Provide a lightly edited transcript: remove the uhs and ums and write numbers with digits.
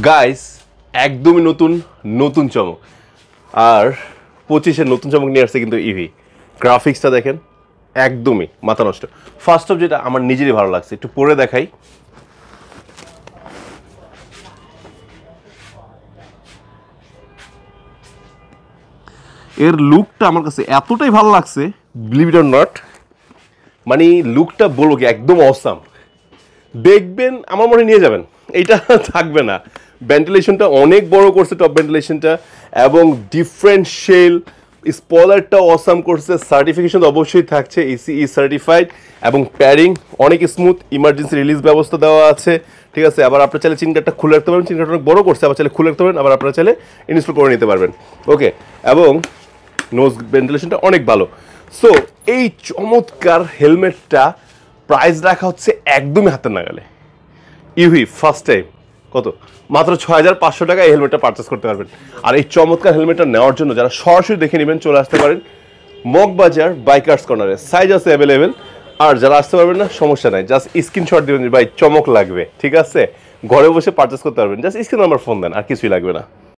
Guys একদমই নতুন নতুন চমক আর 25-এর নতুন চমক নিয়ে আসছে কিন্তু ইভি গ্রাফিক্সটা দেখেন একদমই মাথা নষ্ট। ফার্স্ট অফ যেটা আমার নিজেরই ভালো লাগছে, একটু পরে দেখাই। এর লুকটা আমার কাছে এতটাই ভালো লাগছে, বিলিভ ইট অর নট, মানে লুকটা বলবো কি একদম অসাম। দেখবেন আমার মনে নিয়ে যাবেন, এইটা থাকবে না। ভেন্টিলেশনটা অনেক বড় করছে, টপ ভেন্টিলেশনটা, এবং ডিফারেন্ট শেল, স্পয়লারটা অসাম করছে। সার্টিফিকেশন অবশ্যই থাকছে, ইসিই সার্টিফাইড, এবং প্যারিং অনেক স্মুথ, ইমার্জেন্সি রিলিজ ব্যবস্থা দেওয়া আছে, ঠিক আছে। আবার আপনার চাইলে চিনকারটা খুলে রাখতে পারবেন, চিনকারটা অনেক বড় করছে, আবার চাইলে খুলে রাখতে পারবেন, আবার আপনারা চাইলে ইনস্টল করে নিতে পারবেন। ওকে, এবং নোজ ভেন্টিলেশনটা অনেক ভালো। সো এই চমৎকার হেলমেটটা প্রাইস রাখা হচ্ছে একদমই হাতের নাগালে। ইভি ফার্স্ট টাইম কত, মাত্র 6500 টাকা এই হেলমেটটা পারচেস করতে পারবেন। আর এই চমৎকার হেলমেটটা নেওয়ার জন্য যারা সরাসরি দেখে নেবেন চলে আসতে পারেন মগবাজার বাইকার্স কর্নারে, সাইজ আছে অ্যাভেলেবেল। আর যারা আসতে পারবেন না সমস্যা নাই, জাস্ট স্ক্রিনশট দিবেন ভাই চমক লাগবে, ঠিক আছে, ঘরে বসে পারচেস করতে পারবেন, জাস্ট স্ক্রিন নাম্বার ফোন দেন, আর কিছুই লাগবে না।